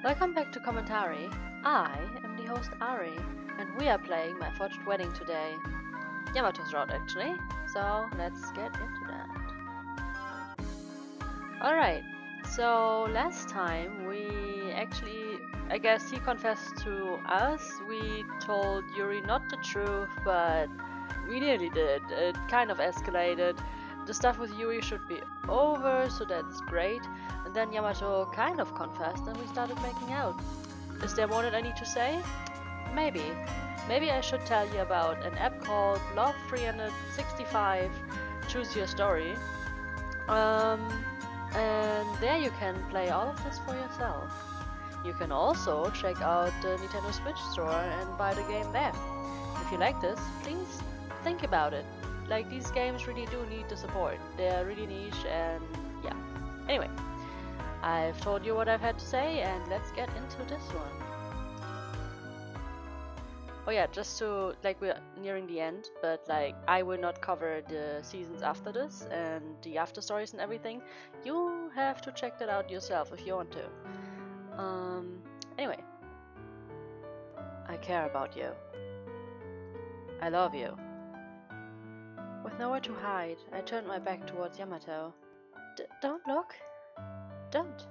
Welcome back to Commentary. I am the host Ary, and we are playing my forged wedding today. Yamato's route actually, so let's get into that. Alright, so last time we actually, I guess he confessed to us. We told Yuri not the truth, but we nearly did. It kind of escalated. The stuff with Yuri should be over, so that's great. And then Yamato kind of confessed and we started making out. Is there more that I need to say? Maybe. Maybe I should tell you about an app called Love 365 Choose Your Story. And there you can play all of this for yourself. You can also check out the Nintendo Switch store and buy the game there. If you like this, please think about it. Like, these games really do need the support. They're really niche and yeah. Anyway, I've told you what I've had to say and let's get into this one. Oh yeah, just to, like, we're nearing the end, but like, I will not cover the seasons after this and the after stories and everything. You have to check that out yourself if you want to. Anyway. I care about you. I love you. With nowhere to hide, I turned my back towards Yamato. Don't look. Don't.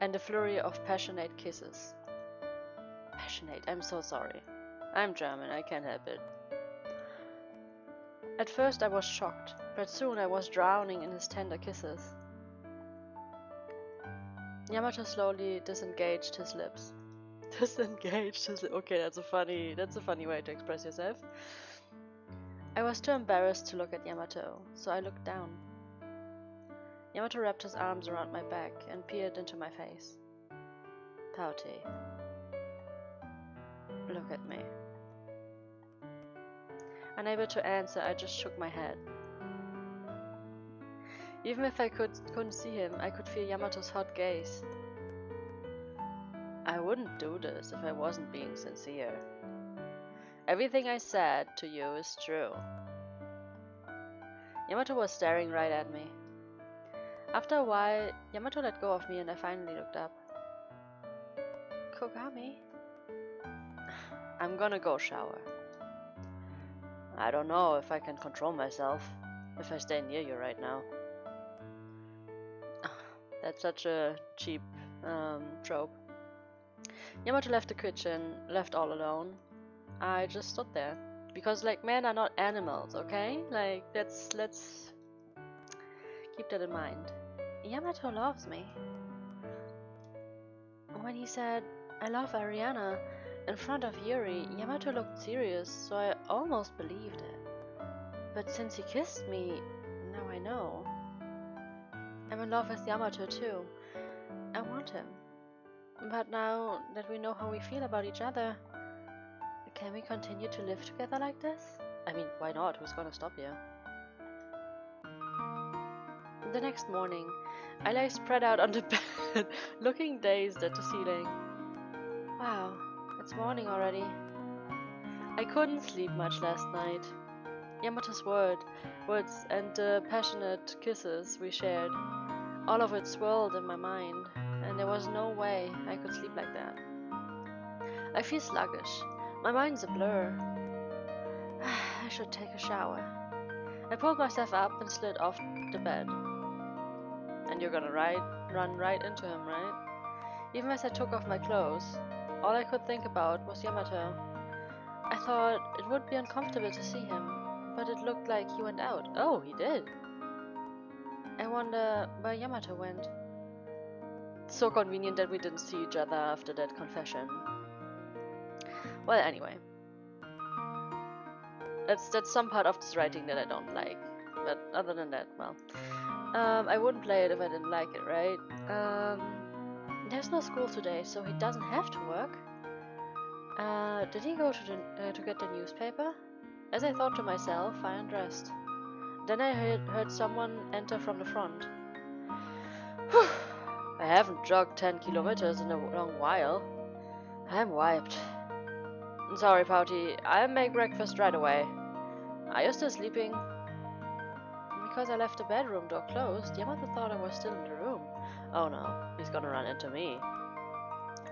And a flurry of passionate kisses. Passionate, I'm so sorry. I'm German, I can't help it. At first I was shocked, but soon I was drowning in his tender kisses. Yamato slowly disengaged his lips. Disengaged his lips. Okay, that's a funny way to express yourself. I was too embarrassed to look at Yamato, so I looked down. Yamato wrapped his arms around my back and peered into my face. Pouty. Look at me. Unable to answer, I just shook my head. Even if I couldn't see him, I could feel Yamato's hot gaze. I wouldn't do this if I wasn't being sincere. Everything I said to you is true. Yamato was staring right at me. After a while, Yamato let go of me and I finally looked up. Kougami? I'm gonna go shower. I don't know if I can control myself if I stay near you right now. That's such a cheap trope. Yamato left the kitchen, left all alone. I just stood there. Because, like, men are not animals, okay? Like, let's keep that in mind. Yamato loves me. When he said, I love Ariana, in front of Yuri, Yamato looked serious, so I almost believed it. But since he kissed me, now I know. I'm in love with Yamato too. I want him. But now that we know how we feel about each other, can we continue to live together like this? I mean, why not? Who's gonna stop you? The next morning, I lay spread out on the bed, looking dazed at the ceiling. Wow, it's morning already. I couldn't sleep much last night. Yamato's words and the passionate kisses we shared, all of it swirled in my mind, and there was no way I could sleep like that. I feel sluggish. My mind's a blur. I should take a shower. I pulled myself up and slid off the bed. And you're gonna run right into him, right? Even as I took off my clothes, all I could think about was Yamato. I thought it would be uncomfortable to see him, but it looked like he went out. Oh, he did. I wonder where Yamato went. So convenient that we didn't see each other after that confession. Well, anyway. That's some part of this writing that I don't like. But other than that, well. I wouldn't play it if I didn't like it, right? There's no school today, so he doesn't have to work. Did he go to get the newspaper? As I thought to myself, I undressed. Then I heard someone enter from the front. Whew. I haven't jogged 10 kilometers in a long while. I'm wiped. Sorry, Pouty. I'll make breakfast right away. Are you still sleeping? Because I left the bedroom door closed, Yamato thought I was still in the room. Oh no, he's gonna run into me.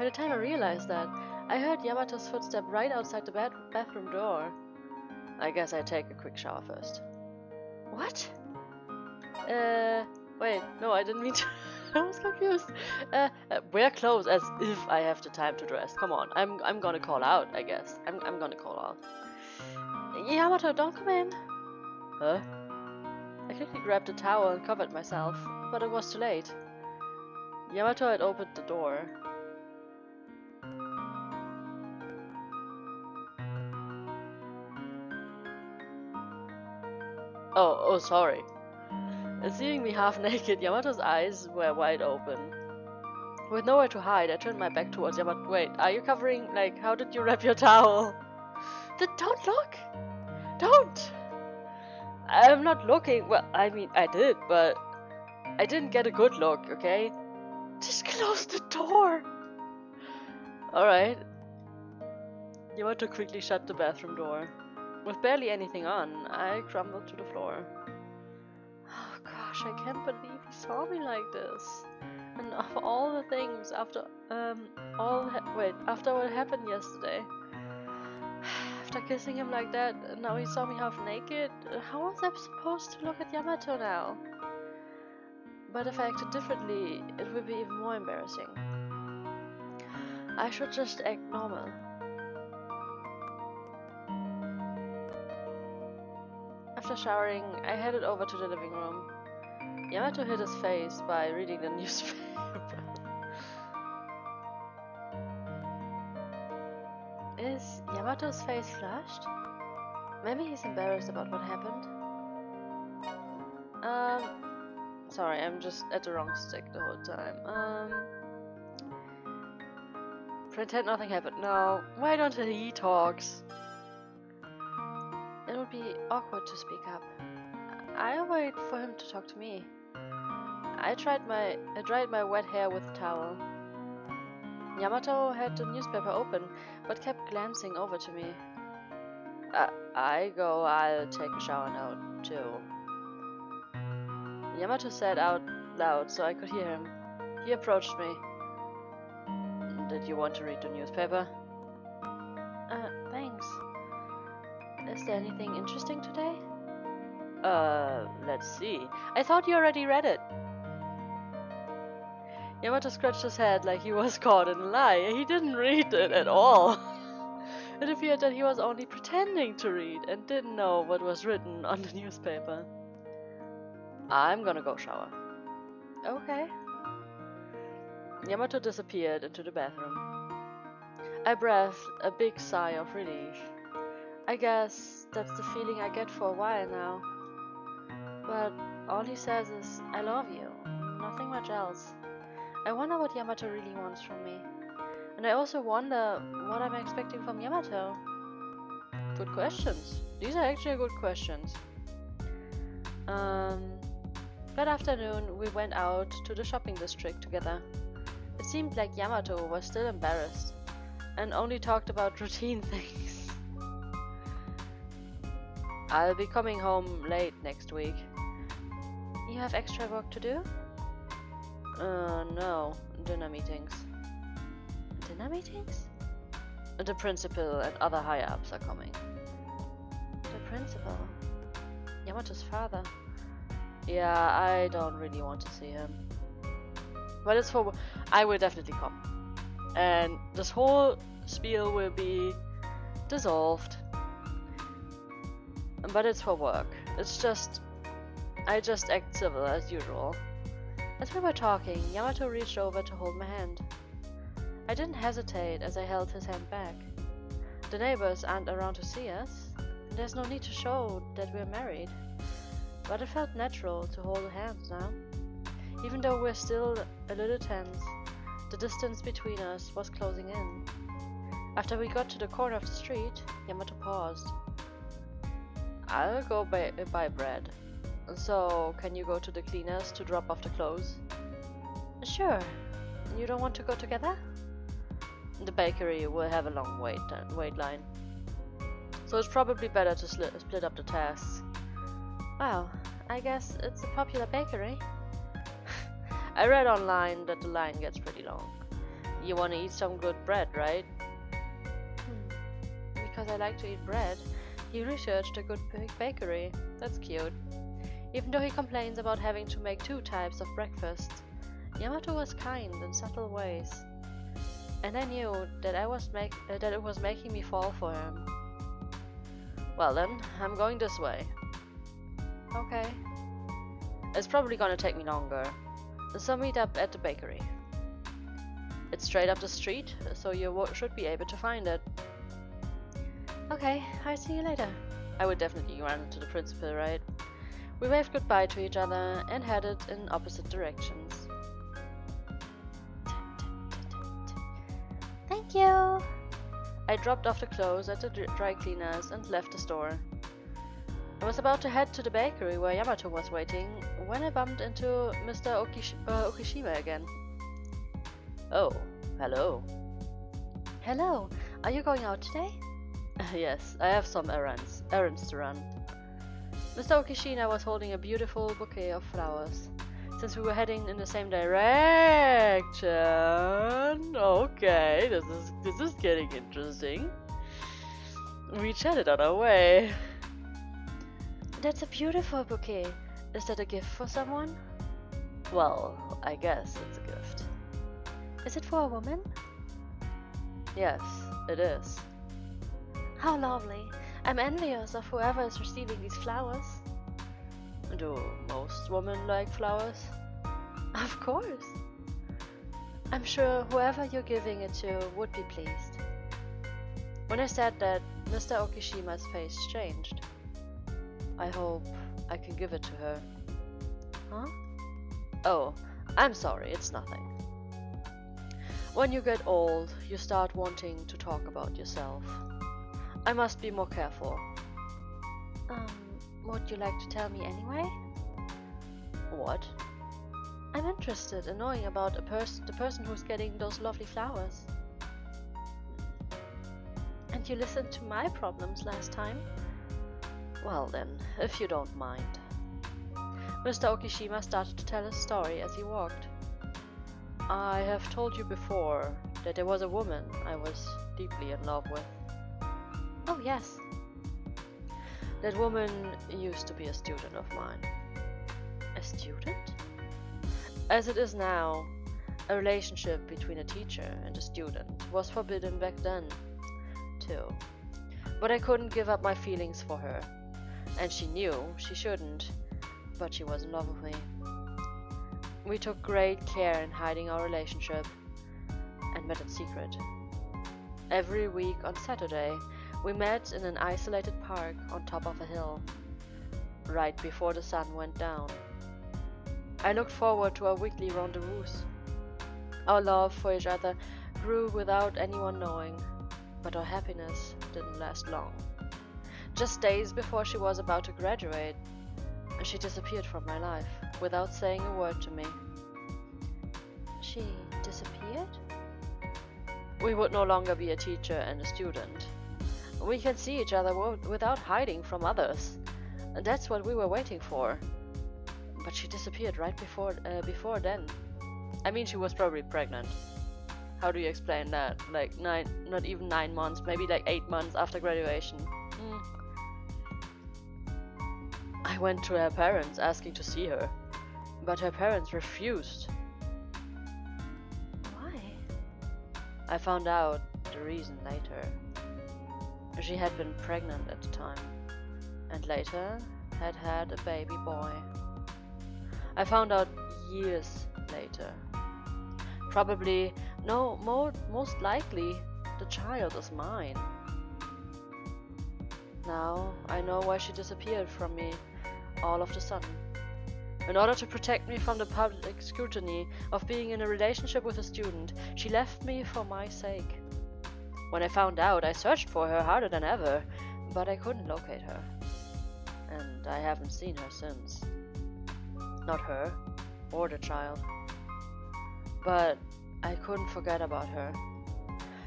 By the time I realized that, I heard Yamato's footstep right outside the bathroom door. I guess I take a quick shower first. What? Wait, no, I didn't mean to. I was confused. Wear clothes as if I have the time to dress. Come on, I'm gonna call out, I guess. I'm gonna call out. Yamato, don't come in. Huh? I quickly grabbed a towel and covered myself, but it was too late. Yamato had opened the door. Oh, sorry. And seeing me half naked, Yamato's eyes were wide open. With nowhere to hide, I turned my back towards Yamato. Wait, are you covering, like, how did you wrap your towel? Don't look! Don't! I'm not looking. Well, I mean, I did, but I didn't get a good look, okay? Just close the door! Alright. Yamato quickly shut the bathroom door. With barely anything on, I crumbled to the floor. Oh gosh, I can't believe he saw me like this. And of all the things, after after what happened yesterday, after kissing him like that, and now he saw me half naked, how was I supposed to look at Yamato now? But if I acted differently, it would be even more embarrassing. I should just act normal. After showering, I headed over to the living room. Yamato hid his face by reading the newspaper. Is Yamato's face flushed? Maybe he's embarrassed about what happened. Sorry, I'm just at the wrong stick the whole time. Pretend nothing happened. No, why don't he talks? It would be awkward to speak up. I'll wait for him to talk to me. I dried my wet hair with a towel. Yamato had the newspaper open, but kept glancing over to me. I'll take a shower now, too. Yamato said out loud so I could hear him. He approached me. Did you want to read the newspaper? Thanks. Is there anything interesting today? Let's see. I thought you already read it. Yamato scratched his head like he was caught in a lie. He didn't read it at all. It appeared that he was only pretending to read and didn't know what was written on the newspaper. I'm gonna go shower. Okay. Yamato disappeared into the bathroom. I breathed a big sigh of relief. I guess that's the feeling I get for a while now. But all he says is, I love you. Nothing much else. I wonder what Yamato really wants from me. And I also wonder what I'm expecting from Yamato. Good questions. These are actually good questions. That afternoon we went out to the shopping district together. It seemed like Yamato was still embarrassed and only talked about routine things. I'll be coming home late next week. You have extra work to do? No. Dinner meetings. Dinner meetings? The principal and other higher-ups are coming. The principal? Yamato's father? Yeah, I don't really want to see him. But it's for... I will definitely come. And this whole spiel will be dissolved. But it's for work. It's just... I just act civil as usual. As we were talking, Yamato reached over to hold my hand. I didn't hesitate as I held his hand back. The neighbors aren't around to see us. There's no need to show that we're married. But it felt natural to hold hands now. Even though we're still a little tense, the distance between us was closing in. After we got to the corner of the street, Yamato paused. I'll go buy bread. So, can you go to the cleaners to drop off the clothes? Sure. You don't want to go together? The bakery will have a long wait line. So it's probably better to split up the tasks. Wow, I guess it's a popular bakery. I read online that the line gets pretty long. You want to eat some good bread, right? Because I like to eat bread. He researched a good bakery. That's cute. Even though he complains about having to make 2 types of breakfast, Yamato was kind in subtle ways. And I knew that it was making me fall for him. Well then, I'm going this way. Okay. It's probably gonna take me longer, so meet up at the bakery. It's straight up the street, so you should be able to find it. Okay, I'll see you later. I would definitely run into the principal, right? We waved goodbye to each other and headed in opposite directions. Thank you! I dropped off the clothes at the dry cleaners and left the store. I was about to head to the bakery where Yamato was waiting when I bumped into Mr. Okishima again. Oh, hello. Hello, are you going out today? Yes, I have some errands to run. Mr. Okishima was holding a beautiful bouquet of flowers. Since we were heading in the same direction, okay, this is getting interesting. We chatted on our way. That's a beautiful bouquet. Is that a gift for someone? Well, I guess it's a gift. Is it for a woman? Yes, it is. How lovely. I'm envious of whoever is receiving these flowers. Do most women like flowers? Of course. I'm sure whoever you're giving it to would be pleased. When I said that, Mr. Okishima's face changed. I hope I can give it to her. Huh? Oh, I'm sorry, it's nothing. When you get old, you start wanting to talk about yourself. I must be more careful. Would you like to tell me anyway? What? I'm interested in knowing about the person who's getting those lovely flowers. And you listened to my problems last time? Well then, if you don't mind. Mr. Okishima started to tell his story as he walked. I have told you before that there was a woman I was deeply in love with. Oh yes. That woman used to be a student of mine. A student? As it is now, a relationship between a teacher and a student was forbidden back then, too. But I couldn't give up my feelings for her, and she knew she shouldn't, but she was in love with me. We took great care in hiding our relationship and met in secret. Every week on Saturday, we met in an isolated park on top of a hill, right before the sun went down. I looked forward to our weekly rendezvous. Our love for each other grew without anyone knowing, but our happiness didn't last long. Just days before she was about to graduate, she disappeared from my life without saying a word to me. She disappeared? We would no longer be a teacher and a student. We can see each other without hiding from others. And that's what we were waiting for. But she disappeared right before then. I mean, she was probably pregnant. How do you explain that? Like not even 9 months, maybe like 8 months after graduation. I went to her parents asking to see her, but her parents refused. Why? I found out the reason later. She had been pregnant at the time, and later had a baby boy. I found out years later. Probably, no, most likely, the child is mine. Now I know why she disappeared from me all of a sudden. In order to protect me from the public scrutiny of being in a relationship with a student, she left me for my sake. When I found out, I searched for her harder than ever, but I couldn't locate her. And I haven't seen her since. Not her, or the child. But I couldn't forget about her.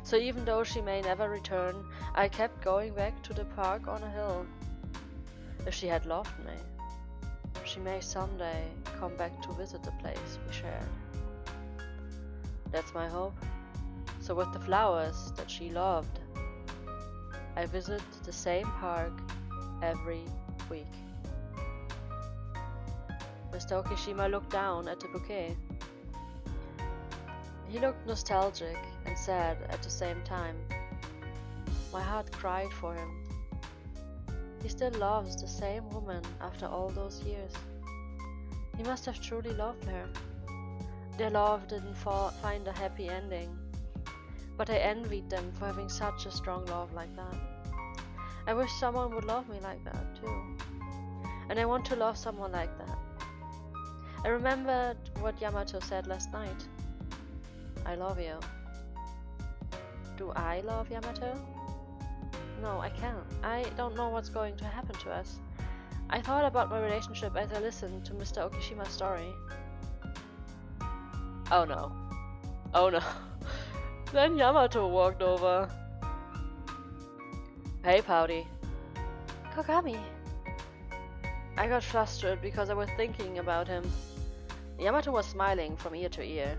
So even though she may never return, I kept going back to the park on a hill. If she had loved me, she may someday come back to visit the place we shared. That's my hope. So with the flowers that she loved, I visit the same park every week. Mr. Okishima looked down at the bouquet. He looked nostalgic and sad at the same time. My heart cried for him. He still loves the same woman after all those years. He must have truly loved her. Their love didn't find a happy ending, but I envied them for having such a strong love like that. I wish someone would love me like that too. And I want to love someone like that. I remembered what Yamato said last night. I love you. Do I love Yamato? No, I can't. I don't know what's going to happen to us. I thought about my relationship as I listened to Mr. Okishima's story. Oh no. Oh no. Then Yamato walked over. Hey, Pouty. Kougami. I got flustered because I was thinking about him. Yamato was smiling from ear to ear.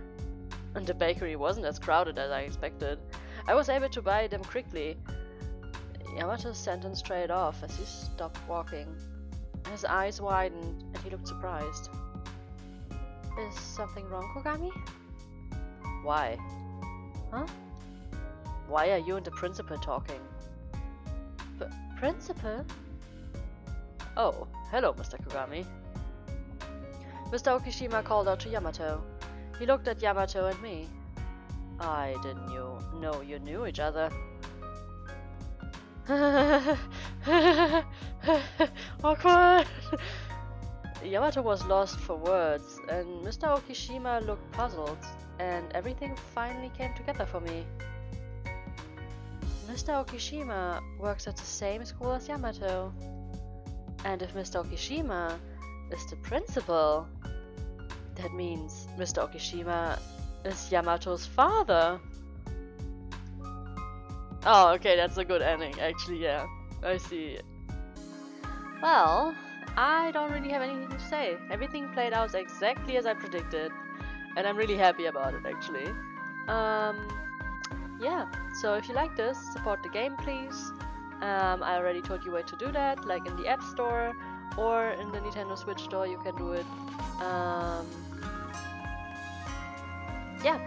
And the bakery wasn't as crowded as I expected. I was able to buy them quickly. Yamato's sentence trailed off as he stopped walking. His eyes widened and he looked surprised. Is something wrong, Kougami? Why? Huh? Why are you and the principal talking? Principal? Oh, hello, Mr. Kougami. Mr. Okishima called out to Yamato. He looked at Yamato and me. I didn't know you knew each other. Awkward! Yamato was lost for words, and Mr. Okishima looked puzzled, and everything finally came together for me. Mr. Okishima works at the same school as Yamato. And if Mr. Okishima is the principal, that means Mr. Okishima is Yamato's father. Oh, okay, that's a good ending, actually, yeah. I see it. Well, I don't really have anything to say. Everything played out exactly as I predicted. And I'm really happy about it, actually. Yeah, so if you like this, support the game, please. I already told you where to do that, like in the App Store or in the Nintendo Switch Store, you can do it. Yeah.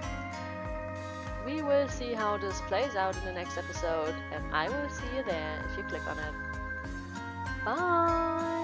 We will see how this plays out in the next episode, and I will see you there if you click on it. Bye!